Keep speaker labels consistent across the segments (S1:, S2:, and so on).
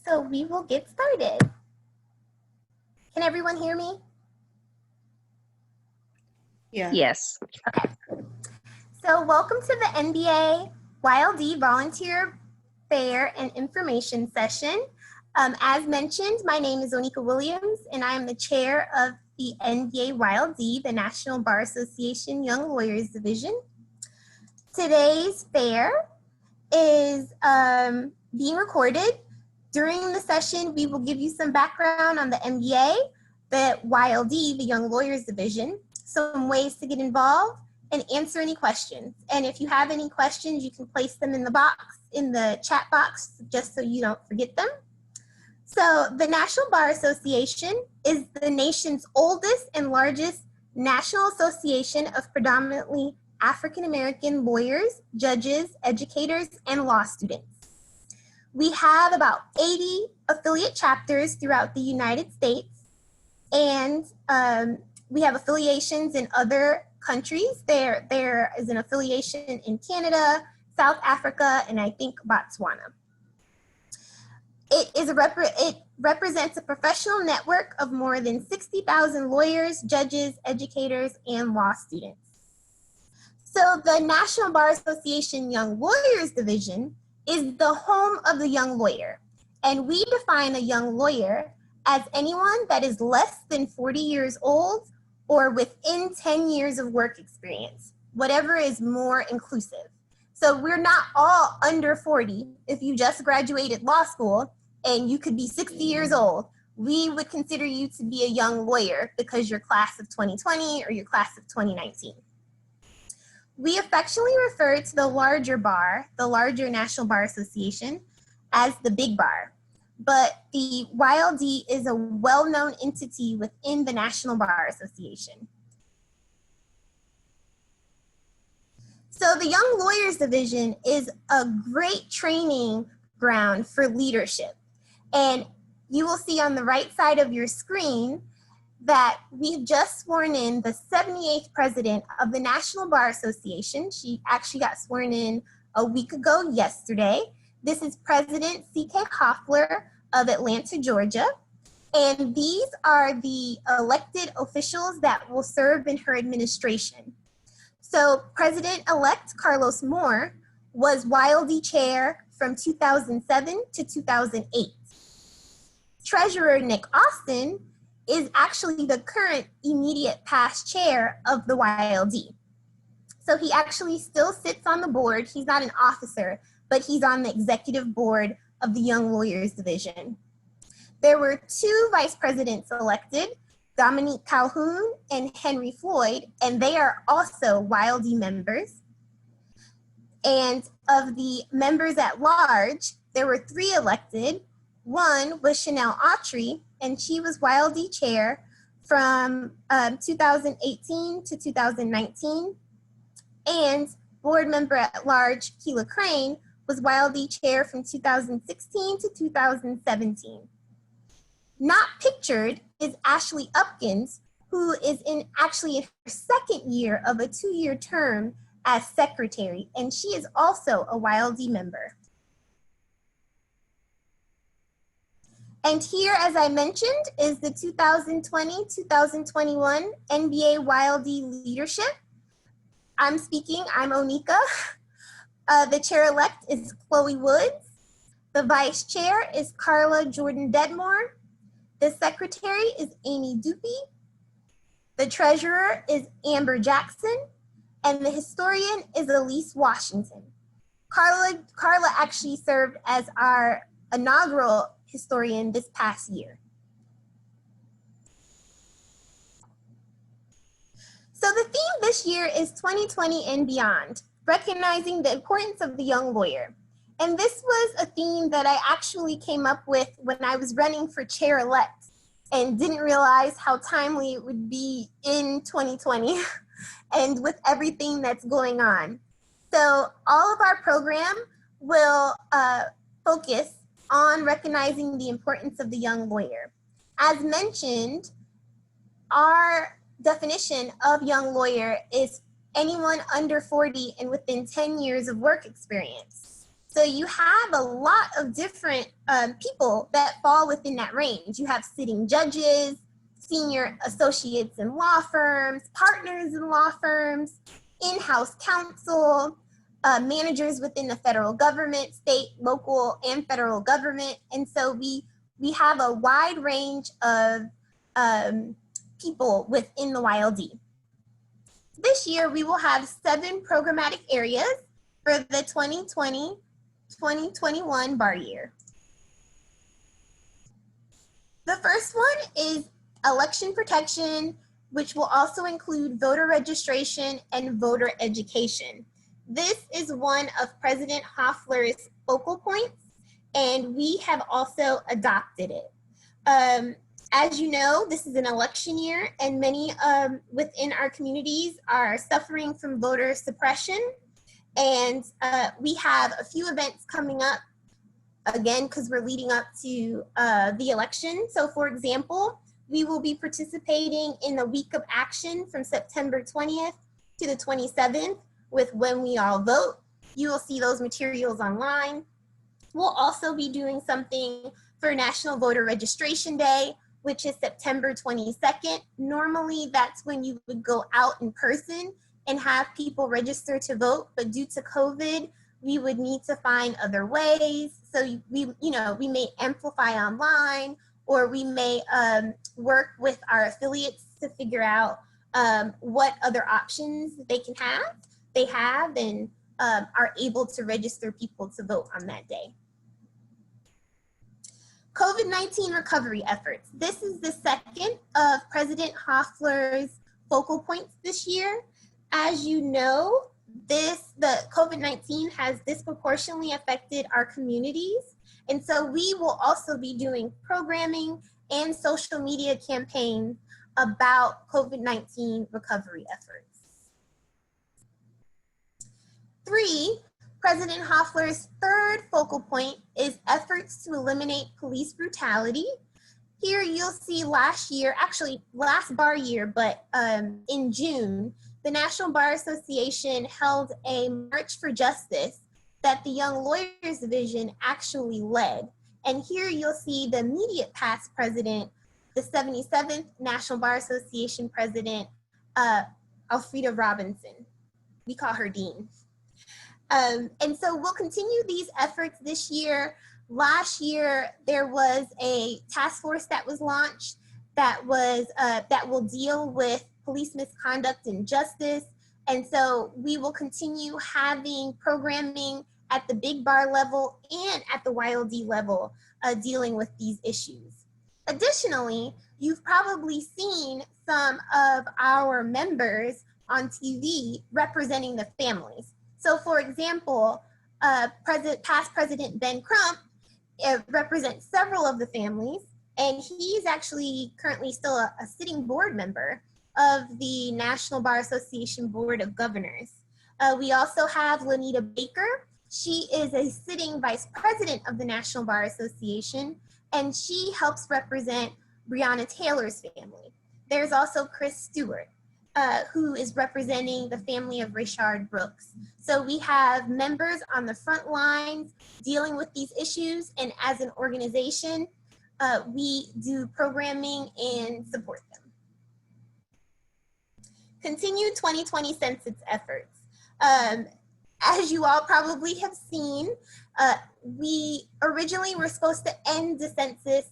S1: So we will get started. Can everyone hear me?
S2: Yeah.
S3: Yes.
S1: Okay. So welcome to the NBA YLD Volunteer Fair and Information Session. As mentioned, my name is Onika Williams, and I am the chair of the NBA YLD, the National Bar Association Young Lawyers Division. Today's fair is being recorded. During the session, we will give you some background on the NBA, the YLD, the Young Lawyers Division, some ways to get involved, and answer any questions. And if you have any questions, you can place them in the box, in the chat box, just so you don't forget them. So the National Bar Association is the nation's oldest and largest national association of predominantly African-American lawyers, judges, educators, and law students. We have about 80 affiliate chapters throughout the United States, and we have affiliations in other countries. There is an affiliation in Canada, South Africa, and I think Botswana. It represents a professional network of more than 60,000 lawyers, judges, educators, and law students. So the National Bar Association Young Lawyers Division is the home of the young lawyer. And we define a young lawyer as anyone that is less than 40 years old or within 10 years of work experience, whatever is more inclusive. So we're not all under 40. If you just graduated law school and you could be 60 years old, we would consider you to be a young lawyer because you're class of 2020 or your class of 2019. We affectionately refer to the larger bar, the larger National Bar Association, as the big bar. But the YLD is a well-known entity within the National Bar Association. So the Young Lawyers Division is a great training ground for leadership. And you will see on the right side of your screen that we've just sworn in the 78th president of the National Bar Association. She actually got sworn in a week ago yesterday. This is President C.K. Hoffler of Atlanta, Georgia. And these are the elected officials that will serve in her administration. So President-elect Carlos Moore was YLD chair from 2007 to 2008. Treasurer Nick Austin is actually the current immediate past chair of the YLD. So he actually still sits on the board. He's not an officer, but he's on the executive board of the Young Lawyers Division. There were two vice presidents elected, Dominique Calhoun and Henry Floyd, and they are also YLD members. And of the members at large, there were three elected. One was Chanel Autry, and she was YLD chair from 2018 to 2019. And board member at large, Keela Crane, was YLD chair from 2016 to 2017. Not pictured is Ashley Upkins, who is actually in her second year of a 2-year term as secretary, and she is also a YLD member. And here, as I mentioned, is the 2020-2021 NBA YLD Leadership. I'm speaking, I'm Onika. The chair-elect is Chloe Woods. The vice chair is Carla Jordan Dedmore. The secretary is Amy Dupe. The treasurer is Amber Jackson. And the historian is Elise Washington. Carla actually served as our inaugural historian this past year. So the theme this year is 2020 and beyond, recognizing the importance of the young lawyer. And this was a theme that I actually came up with when I was running for chair-elect and didn't realize how timely it would be in 2020 and with everything that's going on. So all of our program will focus on recognizing the importance of the young lawyer. As mentioned, our definition of young lawyer is anyone under 40 and within 10 years of work experience. So you have a lot of different people that fall within that range. You have sitting judges, senior associates in law firms, partners in law firms, in-house counsel, managers within the federal government, state, local, and federal government. And so we have a wide range of people within the YLD. This year, we will have 7 programmatic areas for the 2020-2021 bar year. The first one is election protection, which will also include voter registration and voter education. This is one of President Hoffler's focal points, and we have also adopted it. As you know, this is an election year, and many within our communities are suffering from voter suppression. And we have a few events coming up, again, because we're leading up to the election. So for example, we will be participating in the Week of Action from September 20th to the 27th with When We All Vote. You will see those materials online. We'll also be doing something for National Voter Registration Day, which is September 22nd. Normally, that's when you would go out in person and have people register to vote, but due to COVID, we would need to find other ways. So we may amplify online, or we may work with our affiliates to figure out what other options they have and are able to register people to vote on that day. COVID-19 recovery efforts. This is the second of President Hoffler's focal points this year. As you know, the COVID-19 has disproportionately affected our communities. And so we will also be doing programming and social media campaigns about COVID-19 recovery efforts. 3, President Hoffler's third focal point is efforts to eliminate police brutality. Here you'll see last bar year, but in June, the National Bar Association held a March for Justice that the Young Lawyers Division actually led. And here you'll see the immediate past president, the 77th National Bar Association president, Alfreda Robinson. We call her Dean. And so we'll continue these efforts this year. Last year, there was a task force that was launched that will deal with police misconduct and justice. And so we will continue having programming at the big bar level and at the YLD level dealing with these issues. Additionally, you've probably seen some of our members on TV representing the families. So for example, past President Ben Crump represents several of the families, and he's actually currently still a sitting board member of the National Bar Association Board of Governors. We also have Lanita Baker. She is a sitting vice president of the National Bar Association, and she helps represent Breonna Taylor's family. There's also Chris Stewart, who is representing the family of Rayshard Brooks. So we have members on the front lines dealing with these issues, and as an organization, we do programming and support them. Continue 2020 census efforts. As you all probably have seen, we originally were supposed to end the census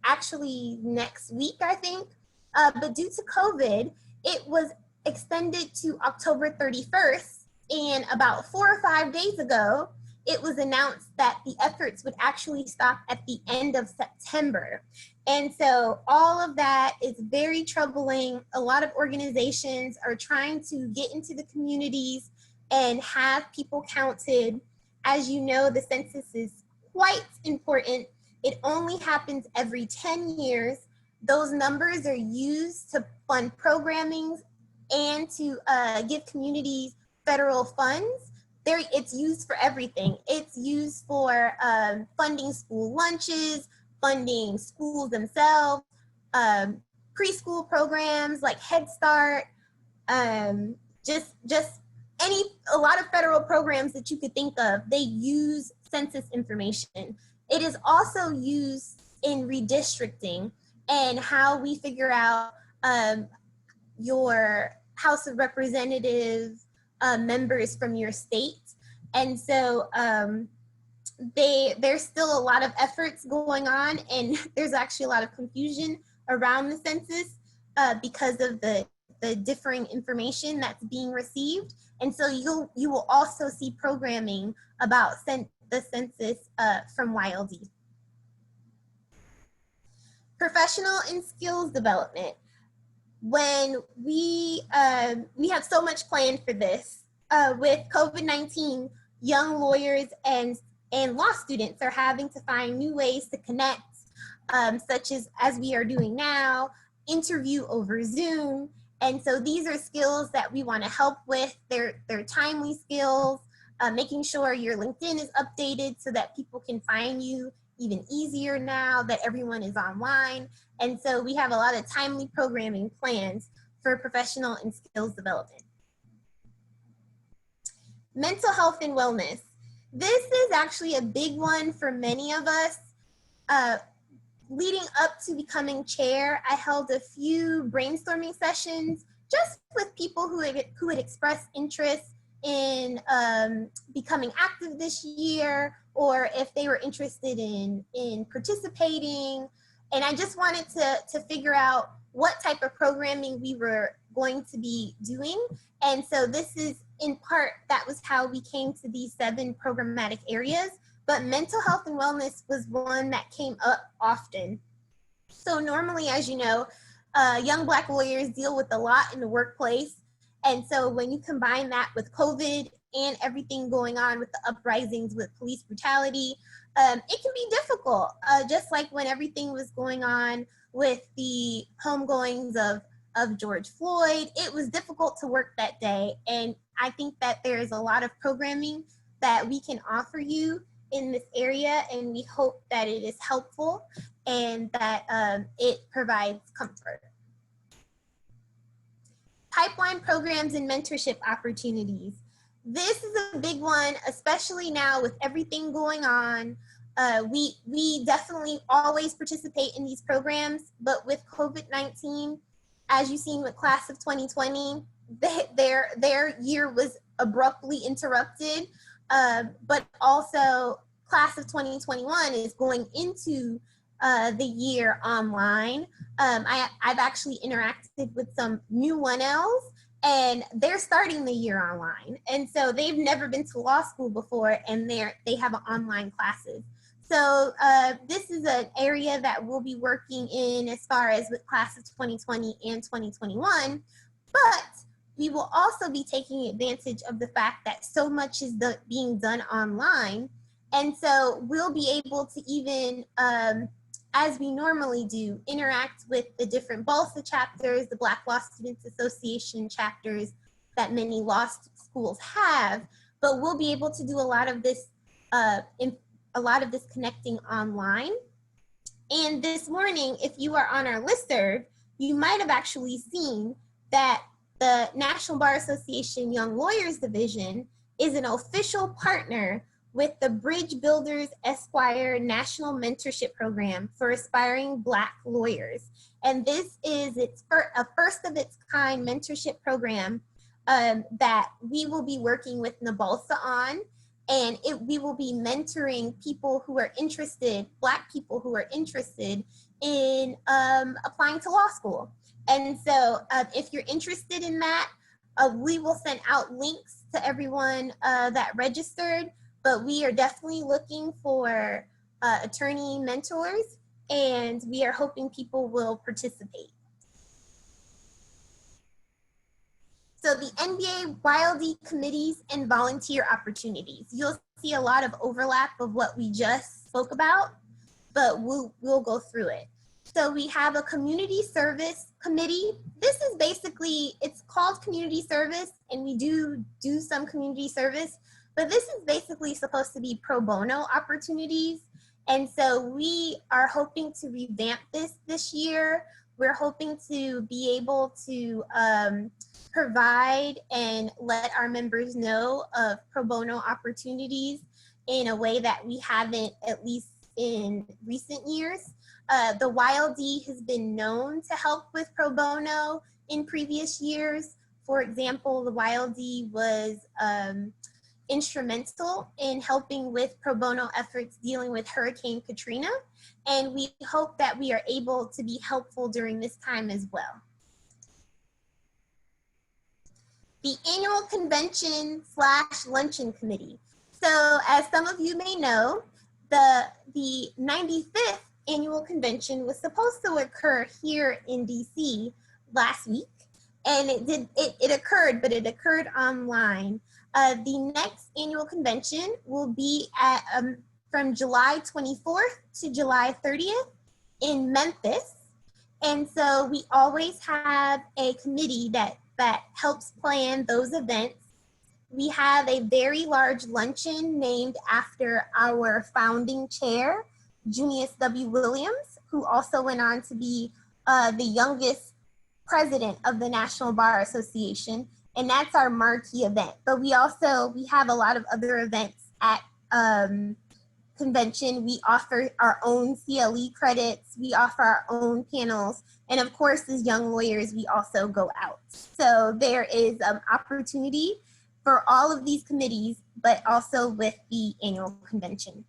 S1: actually next week, I think, but due to COVID, it was extended to October 31st, and about 4 or 5 days ago, it was announced that the efforts would actually stop at the end of September. And so all of that is very troubling. A lot of organizations are trying to get into the communities and have people counted. As you know, the census is quite important. It only happens every 10 years. Those numbers are used to fund programming and to give communities federal funds. It's used for everything. It's used for funding school lunches, funding schools themselves, preschool programs like Head Start, a lot of federal programs that you could think of. They use census information. It is also used in redistricting and how we figure out your House of Representatives members from your state. And so there's still a lot of efforts going on, and there's actually a lot of confusion around the census because of the differing information that's being received. And so you will also see programming about the census from YLD. Professional and skills development. When we have so much planned for this. With COVID-19, young lawyers and law students are having to find new ways to connect, such as we are doing now, interview over Zoom. And so these are skills that we want to help with. They're timely skills, making sure your LinkedIn is updated so that people can find you even easier now that everyone is online. And so we have a lot of timely programming plans for professional and skills development. Mental health and wellness. This is actually a big one for many of us. Leading up to becoming chair, I held a few brainstorming sessions just with people who had expressed interest in becoming active this year, or if they were interested in participating. And I just wanted to figure out what type of programming we were going to be doing. And so this is in part, that was how we came to these 7 programmatic areas. But mental health and wellness was one that came up often. So normally, as you know, young Black lawyers deal with a lot in the workplace. And so when you combine that with COVID and everything going on with the uprisings with police brutality, it can be difficult. Just like when everything was going on with the homegoings of George Floyd, it was difficult to work that day. And I think that there is a lot of programming that we can offer you in this area, and we hope that it is helpful and that it provides comfort. Pipeline programs and mentorship opportunities. This is a big one, especially now with everything going on. We definitely always participate in these programs, but with COVID-19, as you've seen with class of 2020, their year was abruptly interrupted, but also class of 2021 is going into the year online. I've actually interacted with some new 1Ls, and they're starting the year online. And so they've never been to law school before, and they have online classes. So this is an area that we'll be working in as far as with class of 2020 and 2021, but we will also be taking advantage of the fact that so much is being done online. And so we'll be able to even, as we normally do, interact with the different BALSA chapters, the Black Law Students Association chapters that many law schools have, but we'll be able to do a lot of this connecting online. And this morning, if you are on our listserv, you might have actually seen that the National Bar Association Young Lawyers Division is an official partner with the Bridge Builders Esquire National Mentorship Program for aspiring Black lawyers. And this is a first of its kind mentorship program that we will be working with NABALSA on. And we will be mentoring people who are interested, Black people who are interested in applying to law school. And so if you're interested in that, we will send out links to everyone that registered, but we are definitely looking for attorney mentors, and we are hoping people will participate. So the NBA YLD committees and volunteer opportunities. You'll see a lot of overlap of what we just spoke about, but we'll go through it. So we have a community service committee. This is basically, it's called community service, and we do some community service, but this is basically supposed to be pro bono opportunities. And so we are hoping to revamp this year. We're hoping to be able to provide and let our members know of pro bono opportunities in a way that we haven't, at least in recent years. The YLD has been known to help with pro bono in previous years. For example, the YLD was instrumental in helping with pro bono efforts dealing with Hurricane Katrina, and we hope that we are able to be helpful during this time as well. The annual convention / luncheon committee. So as some of you may know, the 95th annual convention was supposed to occur here in DC last week, and it occurred, but it occurred online. The next annual convention will be at from July 24th to July 30th in Memphis. And so we always have a committee that helps plan those events. We have a very large luncheon named after our founding chair, Junius W. Williams, who also went on to be the youngest president of the National Bar Association. And that's our marquee event. But we have a lot of other events at convention. We offer our own CLE credits. We offer our own panels. And of course, as young lawyers, we also go out. So there is opportunity for all of these committees, but also with the annual convention.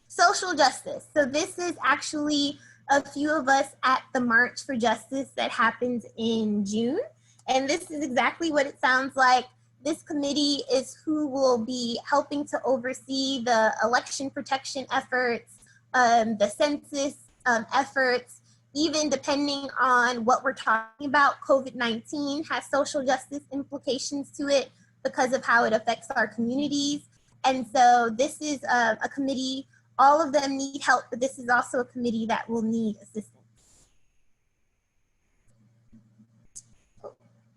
S1: Social justice. So this is actually a few of us at the March for Justice that happens in June. And this is exactly what it sounds like. This committee is who will be helping to oversee the election protection efforts, the census efforts, even depending on what we're talking about. COVID-19 has social justice implications to it because of how it affects our communities. And so this is a committee, all of them need help, but this is also a committee that will need assistance.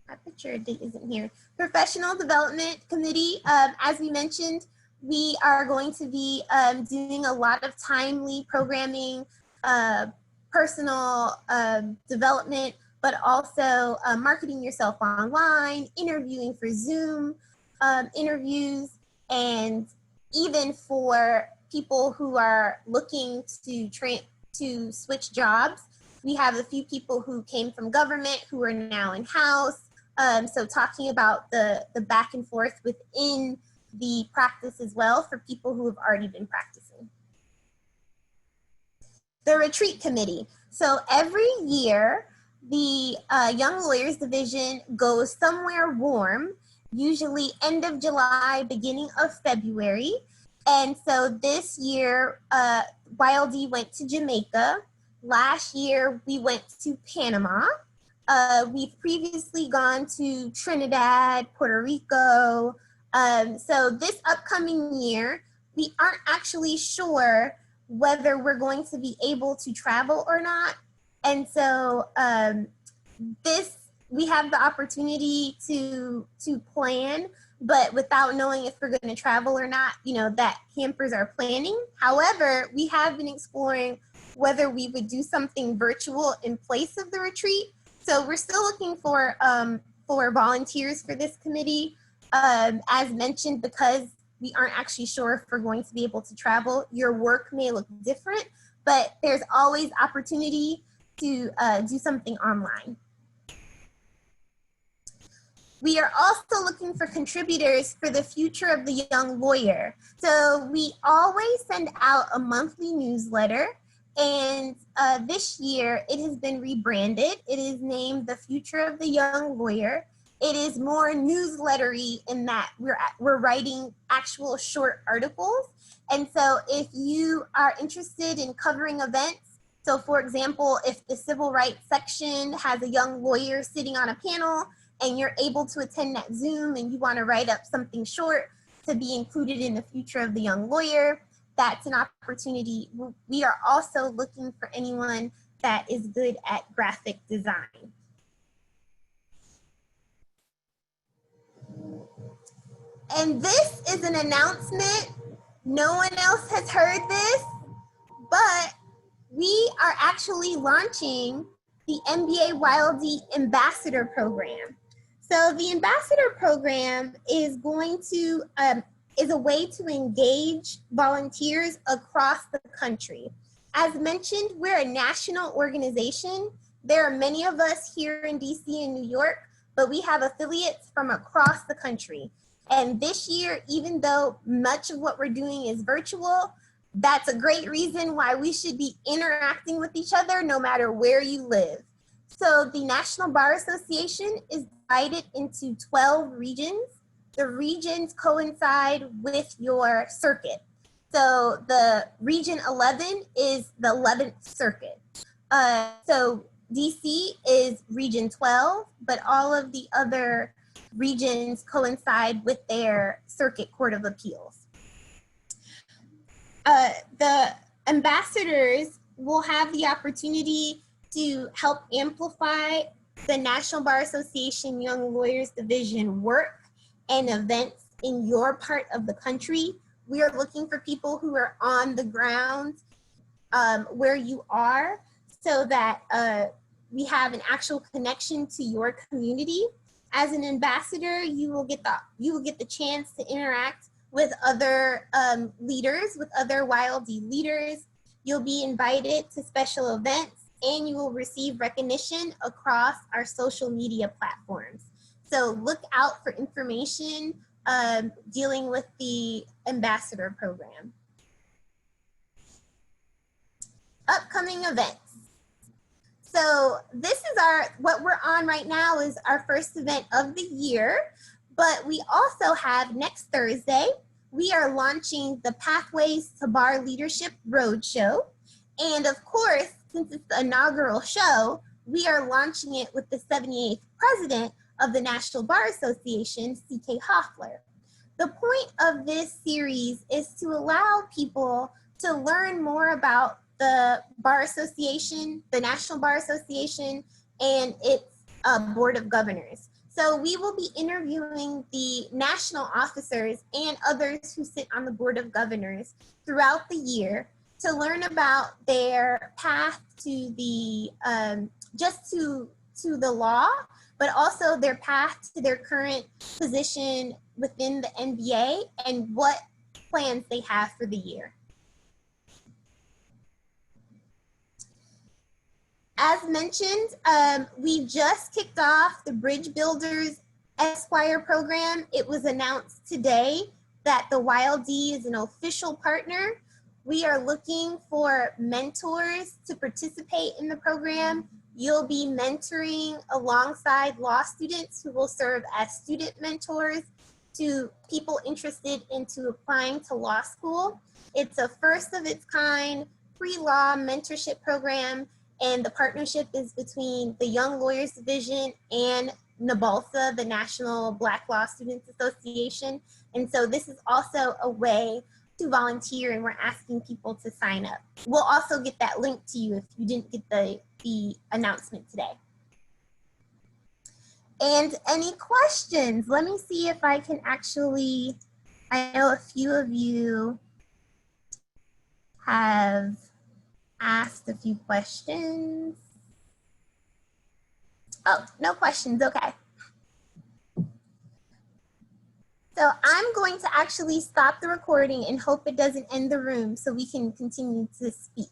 S1: My picture isn't here. Professional Development Committee, as we mentioned, we are going to be doing a lot of timely programming, personal development, but also marketing yourself online, interviewing for Zoom interviews, and even for people who are looking to switch jobs. We have a few people who came from government who are now in-house. So talking about the back and forth within the practice as well for people who have already been practicing. The Retreat Committee. So every year, the Young Lawyers Division goes somewhere warm, usually end of July, beginning of February. And so this year, YLD went to Jamaica. Last year, we went to Panama. We've previously gone to Trinidad, Puerto Rico. So this upcoming year, we aren't actually sure whether we're going to be able to travel or not. And so we have the opportunity to plan, but without knowing if we're going to travel or not, that hampers our planning. However, we have been exploring whether we would do something virtual in place of the retreat. So we're still looking for volunteers for this committee. As mentioned, because we aren't actually sure if we're going to be able to travel, your work may look different, but there's always opportunity to do something online. We are also looking for contributors for the future of the young lawyer. So we always send out a monthly newsletter. And this year, it has been rebranded. It is named The Future of the Young Lawyer. It is more newslettery in that we're writing actual short articles. And so if you are interested in covering events, so for example, if the civil rights section has a young lawyer sitting on a panel and you're able to attend that Zoom and you want to write up something short to be included in the Future of the Young Lawyer, that's an opportunity. We are also looking for anyone that is good at graphic design. And this is an announcement. No one else has heard this, but we are actually launching the MBA YLD Ambassador Program. So the Ambassador Program is going to is a way to engage volunteers across the country. As mentioned, we're a national organization. There are many of us here in DC and New York, but we have affiliates from across the country. And this year, even though much of what we're doing is virtual, that's a great reason why we should be interacting with each other no matter where you live. So the National Bar Association is divided into 12 regions. The regions coincide with your circuit. So the region 11 is the 11th circuit. So DC is region 12, but all of the other regions coincide with their circuit court of appeals. The ambassadors will have the opportunity to help amplify the National Bar Association Young Lawyers Division work and events in your part of the country. We are looking for people who are on the ground where you are, so that we have an actual connection to your community. As an ambassador, you will get the chance to interact with other leaders, with other YLD leaders. You'll be invited to special events, and you will receive recognition across our social media platforms. So look out for information dealing with the ambassador program. Upcoming events. So this is what we're on right now is our first event of the year, but we also have next Thursday, we are launching the Pathways to Bar Leadership Roadshow. And of course, since it's the inaugural show, we are launching it with the 78th president of the National Bar Association, C.K. Hoffler. The point of this series is to allow people to learn more about the Bar Association, the National Bar Association, and its Board of Governors. So we will be interviewing the national officers and others who sit on the Board of Governors throughout the year to learn about their path to the, just to the law, but also their path to their current position within the NBA and what plans they have for the year. As mentioned, we just kicked off the Bridge Builders Esquire program. It was announced today that the YLD is an official partner. We are looking for mentors to participate in the program. You'll be mentoring alongside law students who will serve as student mentors to people interested into applying to law school. It's a first of its kind pre-law mentorship program, and the partnership is between the Young Lawyers Division and NABALSA, the National Black Law Students Association. And so this is also a way to volunteer, and we're asking people to sign up. We'll also get that link to you if you didn't get the announcement today. And any questions? Let me see if I can actually, I know a few of you have asked a few questions. Oh, no questions, okay. So I'm going to actually stop the recording and hope it doesn't end the room so we can continue to speak.